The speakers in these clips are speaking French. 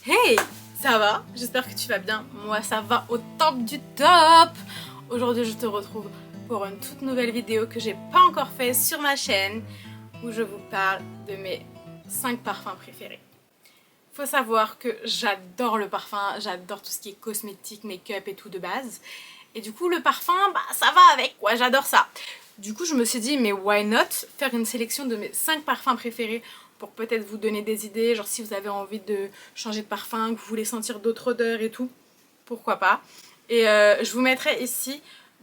Hey, ça va? J'espère que tu vas bien. Moi, ça va au top du top. Aujourd'hui, je te retrouve pour une toute nouvelle vidéo que j'ai pas encore faite sur ma chaîne où je vous parle de mes 5 parfums préférés. Faut savoir que j'adore le parfum, j'adore tout ce qui est cosmétique, make-up et tout de base. Et du coup, le parfum, ça va avec, quoi, j'adore ça. Du coup, je me suis dit, mais why not faire une sélection de mes 5 parfums préférés pour peut-être vous donner des idées, genre si vous avez envie de changer de parfum, que vous voulez sentir d'autres odeurs et tout, pourquoi pas. Et je vous mettrai ici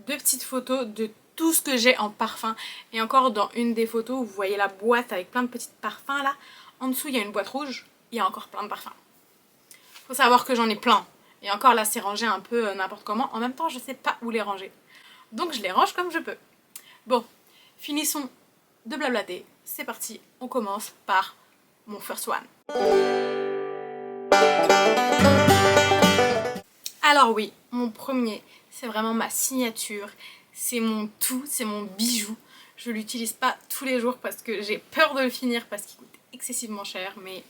2 petites photos de tout ce que j'ai en parfum. Et encore dans une des photos, vous voyez la boîte avec plein de petits parfums là. En dessous, il y a une boîte rouge, il y a encore plein de parfums. Faut savoir que j'en ai plein. Et encore là, c'est rangé un peu n'importe comment. En même temps, je sais pas où les ranger. Donc je les range comme je peux. Bon, finissons de blablater. C'est parti, on commence par mon first one. Alors oui, mon premier, c'est vraiment ma signature. C'est mon tout, c'est mon bijou. Je l'utilise pas tous les jours parce que j'ai peur de le finir parce qu'il coûte excessivement cher. Mais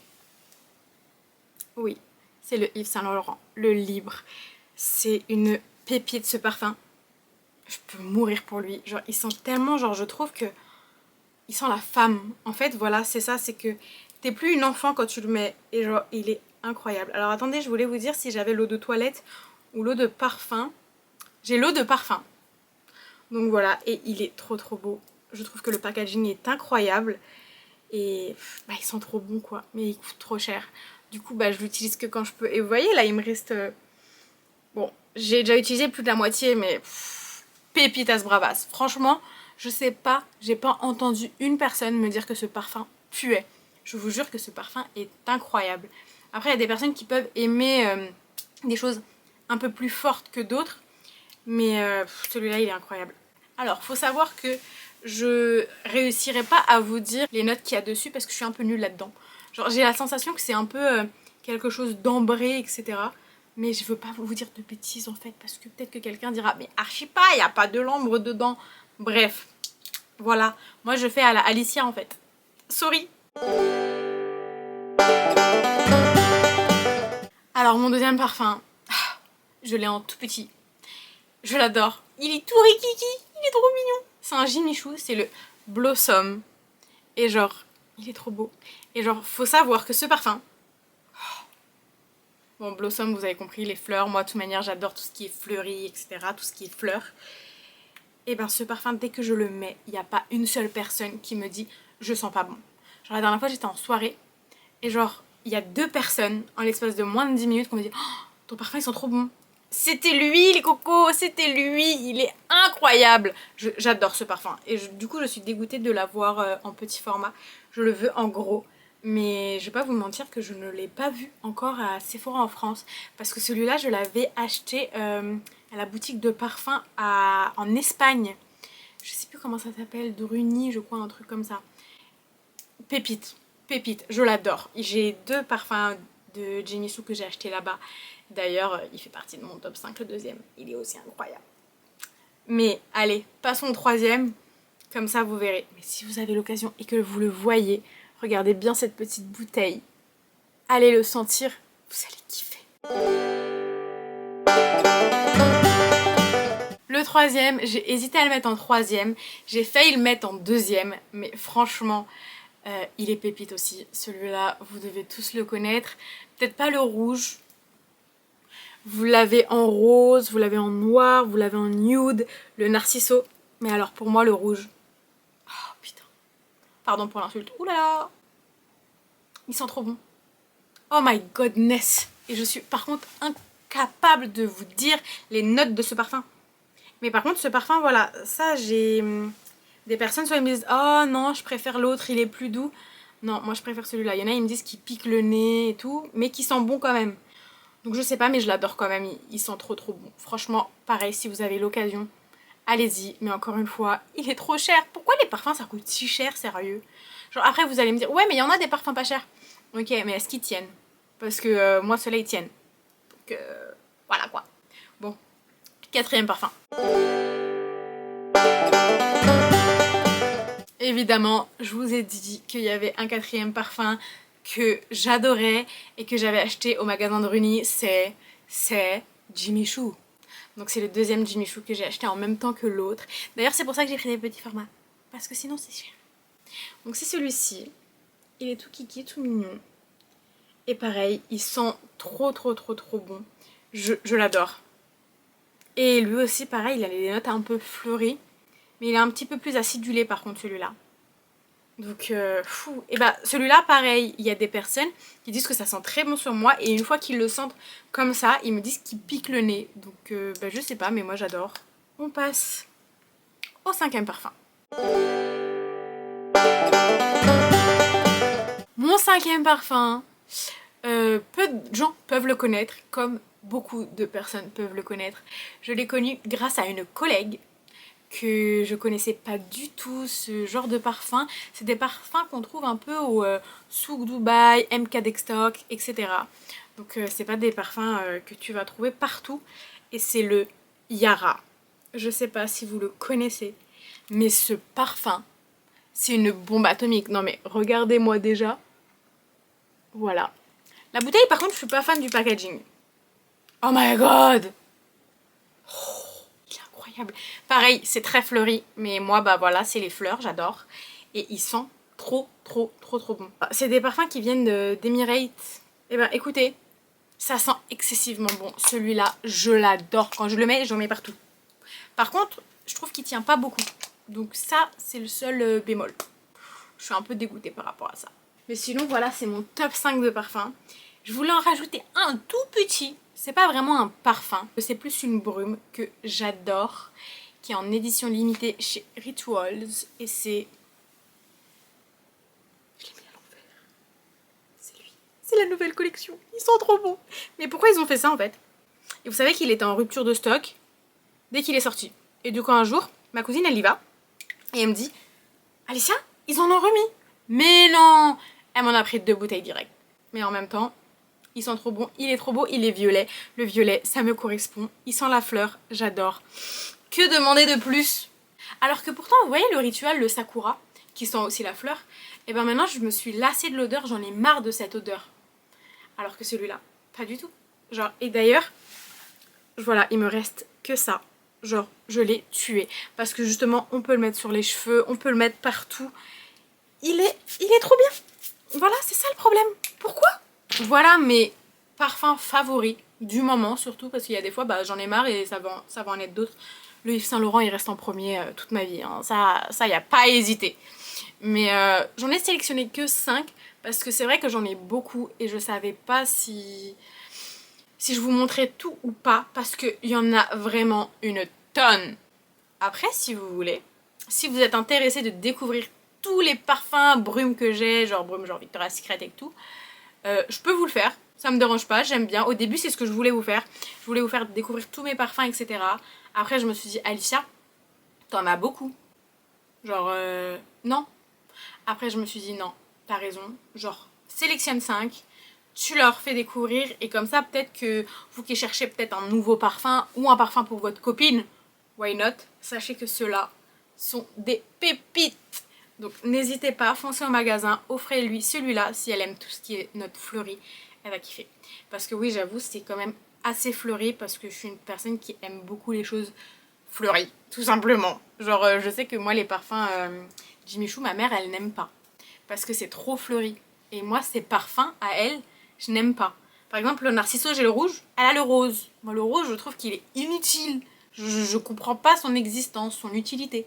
oui, c'est le Yves Saint Laurent, le Libre. C'est une pépite ce parfum. Je peux mourir pour lui. Genre, il sent tellement, genre, je trouve que il sent la femme. En fait, voilà, c'est ça, c'est que t'es plus une enfant quand tu le mets. Et genre, il est incroyable. Alors attendez, je voulais vous dire si j'avais l'eau de toilette ou l'eau de parfum. J'ai l'eau de parfum. Donc voilà, et il est trop beau. Je trouve que le packaging est incroyable. Et il sent trop bon quoi. Mais il coûte trop cher. Du coup, je l'utilise que quand je peux. Et vous voyez, là, il me reste... Bon, j'ai déjà utilisé plus de la moitié, mais... Pépitas bravas. Franchement, je sais pas, j'ai pas entendu une personne me dire que ce parfum puait. Je vous jure que ce parfum est incroyable. Après, il y a des personnes qui peuvent aimer des choses un peu plus fortes que d'autres, mais celui-là, il est incroyable. Alors, faut savoir que je réussirai pas à vous dire les notes qu'il y a dessus parce que je suis un peu nulle là-dedans. Genre, j'ai la sensation que c'est un peu quelque chose d'ambré, etc. Mais je veux pas vous dire de bêtises en fait, parce que peut-être que quelqu'un dira mais archi pas, il n'y a pas de l'ambre dedans. Bref, voilà. Moi je fais à la Alicia en fait. Sorry. Alors mon deuxième parfum, je l'ai en tout petit. Je l'adore. Il est tout rikiki, il est trop mignon. C'est un Jimmy Choo, c'est le Blossom. Et genre, il est trop beau. Et genre, faut savoir que ce parfum... Bon, Blossom, vous avez compris, les fleurs. Moi, de toute manière, j'adore tout ce qui est fleuri, etc. Tout ce qui est fleurs. Et ben, ce parfum, dès que je le mets, il n'y a pas une seule personne qui me dit « je sens pas bon ». Genre, la dernière fois, j'étais en soirée. Et genre, il y a 2 personnes, en l'espace de moins de 10 minutes, qui m'ont dit oh, « ton parfum, ils sont trop bons ». C'était lui, les cocos, c'était lui. Il est incroyable. J'adore ce parfum. Et du coup, je suis dégoûtée de l'avoir en petit format. Je le veux en gros. Mais je vais pas vous mentir que je ne l'ai pas vu encore à Sephora en France. Parce que celui-là, je l'avais acheté à la boutique de parfum en Espagne. Je sais plus comment ça s'appelle, Druni, je crois, un truc comme ça. Pépite, pépite, je l'adore. J'ai 2 parfums de Jimmy Choo que j'ai acheté là-bas. D'ailleurs, il fait partie de mon top 5, le deuxième. Il est aussi incroyable. Mais allez, passons au troisième. Comme ça, vous verrez. Mais si vous avez l'occasion et que vous le voyez, regardez bien cette petite bouteille. Allez le sentir, vous allez kiffer. Le troisième, j'ai hésité à le mettre en troisième. J'ai failli le mettre en deuxième. Mais franchement, il est pépite aussi. Celui-là, vous devez tous le connaître. Peut-être pas le rouge. Vous l'avez en rose, vous l'avez en noir, vous l'avez en nude, le narciso. Mais alors pour moi, le rouge. Oh putain. Pardon pour l'insulte. Ouh là là. Il sent trop bon. Oh my godness. Et je suis par contre incapable de vous dire les notes de ce parfum. Mais par contre, ce parfum, voilà, ça j'ai... Des personnes soit ils me disent oh non, je préfère l'autre, il est plus doux. Non, moi je préfère celui-là. Il y en a, ils me disent qu'il pique le nez et tout, mais qui sent bon quand même. Donc je sais pas, mais je l'adore quand même, il sent trop bon. Franchement, pareil, si vous avez l'occasion, allez-y. Mais encore une fois, il est trop cher. Pourquoi les parfums ça coûte si cher, sérieux? Genre après vous allez me dire, ouais mais il y en a des parfums pas chers. Ok, mais est-ce qu'ils tiennent? Parce que moi ceux-là ils tiennent. Donc voilà quoi. Bon, quatrième parfum. Évidemment, je vous ai dit qu'il y avait un quatrième parfum que j'adorais et que j'avais acheté au magasin de Runi, c'est Jimmy Choo. Donc c'est le deuxième Jimmy Choo que j'ai acheté en même temps que l'autre. D'ailleurs c'est pour ça que j'ai pris des petits formats, parce que sinon c'est cher. Donc c'est celui-ci, il est tout kiki, tout mignon. Et pareil, il sent trop bon. Je l'adore. Et lui aussi pareil, il a des notes un peu fleuries, mais il est un petit peu plus acidulé par contre celui-là. Donc fou. Et bah celui-là pareil, il y a des personnes qui disent que ça sent très bon sur moi et une fois qu'ils le sentent comme ça, ils me disent qu'il pique le nez. Donc bah, je sais pas, mais moi j'adore. On passe au cinquième parfum. Mon cinquième parfum, peu de gens peuvent le connaître, comme beaucoup de personnes peuvent le connaître. Je l'ai connu grâce à une collègue que je connaissais pas du tout ce genre de parfum. C'est des parfums qu'on trouve un peu au Souk Dubaï, MK Deckstock, etc. Donc c'est pas des parfums que tu vas trouver partout. Et c'est le Yara. Je sais pas si vous le connaissez, mais ce parfum, c'est une bombe atomique. Non mais regardez-moi déjà. Voilà. La bouteille par contre je suis pas fan du packaging. Oh my god! Incroyable. Pareil, c'est très fleuri, mais moi, bah voilà, c'est les fleurs, j'adore. Et ils sentent trop bon. C'est des parfums qui viennent d'Emirates. Et ben écoutez, ça sent excessivement bon. Celui-là, je l'adore. Quand je le mets, j'en mets partout. Par contre, je trouve qu'il tient pas beaucoup. Donc ça, c'est le seul bémol. Je suis un peu dégoûtée par rapport à ça. Mais sinon, voilà, c'est mon top 5 de parfums. Je voulais en rajouter un tout petit. C'est pas vraiment un parfum, c'est plus une brume que j'adore, qui est en édition limitée chez Rituals. Et c'est... Je l'ai mis à l'envers. C'est lui. C'est la nouvelle collection. Ils sont trop bons. Mais pourquoi ils ont fait ça en fait? Et vous savez qu'il était en rupture de stock dès qu'il est sorti. Et du coup un jour, ma cousine elle y va. Et elle me dit, Alicia, ils en ont remis. Mais non! Elle m'en a pris 2 bouteilles direct. Mais en même temps... Ils sont trop bons, il est trop beau, il est violet. Le violet, ça me correspond. Il sent la fleur, j'adore. Que demander de plus? Alors que pourtant, vous voyez le rituel, le sakura, qui sent aussi la fleur, et ben maintenant je me suis lassée de l'odeur, j'en ai marre de cette odeur. Alors que celui-là, pas du tout. Genre, et d'ailleurs, voilà, il me reste que ça. Genre, je l'ai tué. Parce que justement, on peut le mettre sur les cheveux, on peut le mettre partout. Il est trop bien. Voilà, c'est ça le problème. Pourquoi? Voilà mes parfums favoris du moment, surtout parce qu'il y a des fois bah, j'en ai marre et ça va en être d'autres. Le Yves Saint Laurent il reste en premier toute ma vie, hein. Ça y a pas à hésiter. Mais j'en ai sélectionné que 5 parce que c'est vrai que j'en ai beaucoup et je savais pas si je vous montrais tout ou pas parce qu'il y en a vraiment une tonne. Après si vous voulez, si vous êtes intéressé de découvrir tous les parfums brumes que j'ai, genre brume genre Victoria's Secret et tout, je peux vous le faire, ça me dérange pas, j'aime bien. Au début c'est ce que je voulais vous faire. Je voulais vous faire découvrir tous mes parfums, etc. Après je me suis dit, Alicia, t'en as beaucoup. Genre, non. Après je me suis dit, non, t'as raison. Genre, sélectionne 5, tu leur fais découvrir. Et comme ça, peut-être que vous qui cherchez peut-être un nouveau parfum ou un parfum pour votre copine, why not? Sachez que ceux-là sont des pépites. Donc n'hésitez pas, foncez au magasin, offrez-lui celui-là si elle aime tout ce qui est note fleurie, elle va kiffer. Parce que oui, j'avoue, c'est quand même assez fleuri parce que je suis une personne qui aime beaucoup les choses fleuries, tout simplement. Genre, je sais que moi, les parfums Jimmy Choo, ma mère, elle n'aime pas parce que c'est trop fleuri. Et moi, ces parfums, à elle, je n'aime pas. Par exemple, le Narciso, j'ai le rouge, elle a le rose. Moi, le rose, je trouve qu'il est inutile. Je comprends pas son existence, son utilité.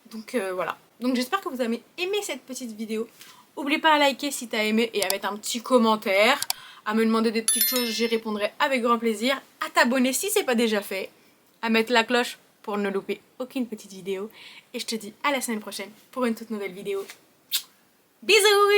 Donc voilà. Donc j'espère que vous avez aimé cette petite vidéo. N'oublie pas à liker si t'as aimé et à mettre un petit commentaire. À me demander des petites choses, j'y répondrai avec grand plaisir. À t'abonner si c'est pas déjà fait. À mettre la cloche pour ne louper aucune petite vidéo. Et je te dis à la semaine prochaine pour une toute nouvelle vidéo. Bisous!